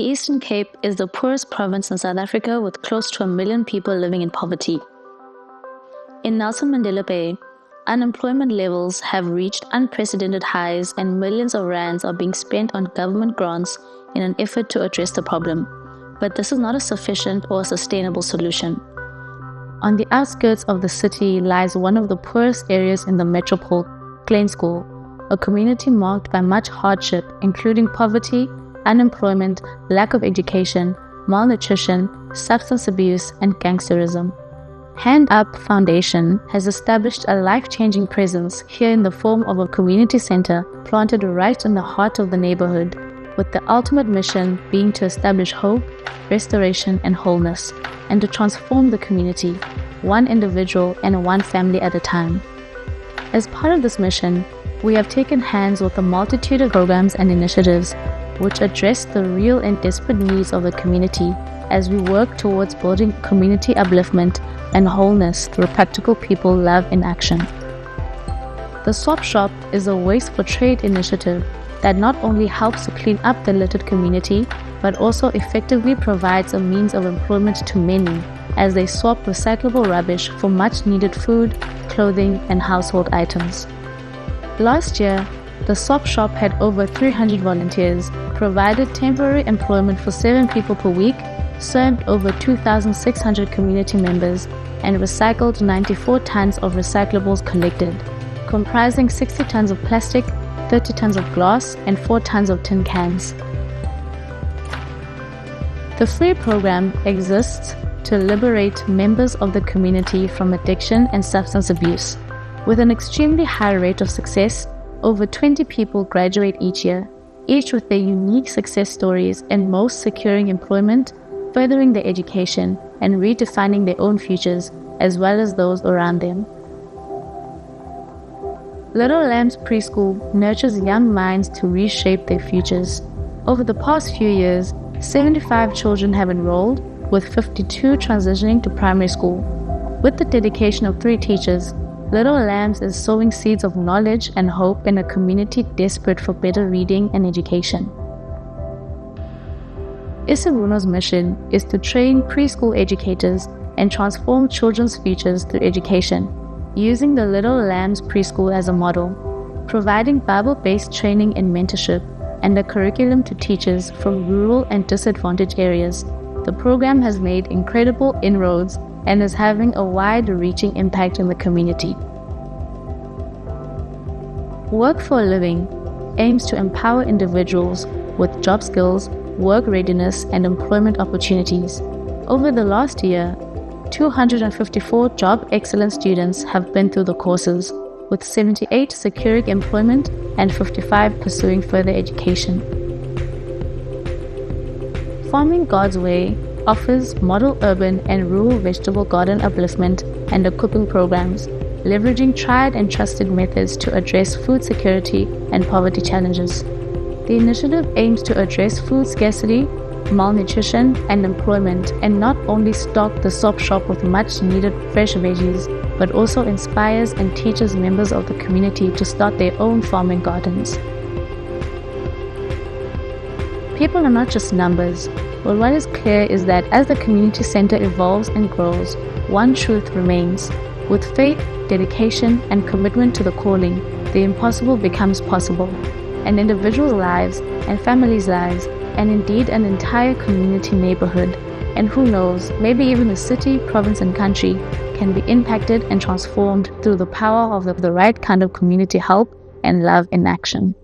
The Eastern Cape is the poorest province in South Africa with close to 1 million people living in poverty. In Nelson Mandela Bay, unemployment levels have reached unprecedented highs and millions of rands are being spent on government grants in an effort to address the problem. But this is not a sufficient or sustainable solution. On the outskirts of the city lies one of the poorest areas in the metropole, Kleinskool, a community marked by much hardship, including poverty, unemployment, lack of education, malnutrition, substance abuse, and gangsterism. HandUP Foundation has established a life-changing presence here in the form of a community center planted right in the heart of the neighborhood, with the ultimate mission being to establish hope, restoration, and wholeness, and to transform the community, one individual and one family at a time. As part of this mission, we have taken hands with a multitude of programs and initiatives which address the real and desperate needs of the community as we work towards building community upliftment and wholeness through practical people love in action. The Swap Shop is a waste for trade initiative that not only helps to clean up the littered community, but also effectively provides a means of employment to many as they swap recyclable rubbish for much needed food, clothing, and household items. Last year, the Swap Shop had over 300 volunteers, provided temporary employment for 7 people per week, served over 2,600 community members, and recycled 94 tons of recyclables collected, comprising 60 tons of plastic, 30 tons of glass, and 4 tons of tin cans. The free program exists to liberate members of the community from addiction and substance abuse. With an extremely high rate of success, over 20 people graduate each year, each with their unique success stories and most securing employment, furthering their education, and redefining their own futures as well as those around them. Little Lambs Preschool nurtures young minds to reshape their futures. Over the past few years, 75 children have enrolled, with 52 transitioning to primary school. With the dedication of 3 teachers, Little Lambs is sowing seeds of knowledge and hope in a community desperate for better reading and education. Isavuno's mission is to train preschool educators and transform children's futures through education, using the Little Lambs Preschool as a model, providing Bible-based training and mentorship, and a curriculum to teachers from rural and disadvantaged areas. The program has made incredible inroads and is having a wide-reaching impact in the community. Work for a Living aims to empower individuals with job skills, work readiness, and employment opportunities. Over the last year, 254 job excellence students have been through the courses, with 78 securing employment and 55 pursuing further education. Farming God's Way offers model urban and rural vegetable garden upliftment and equipping programs, leveraging tried and trusted methods to address food security and poverty challenges. The initiative aims to address food scarcity, malnutrition, and employment, and not only stock the Swap Shop with much needed fresh veggies, but also inspires and teaches members of the community to start their own farming gardens. People are not just numbers, but what is clear is that as the community center evolves and grows, one truth remains. With faith, dedication, and commitment to the calling, the impossible becomes possible, and individuals' lives and families' lives, and indeed an entire community neighborhood, and who knows, maybe even a city, province, and country can be impacted and transformed through the power of the right kind of community help and love in action.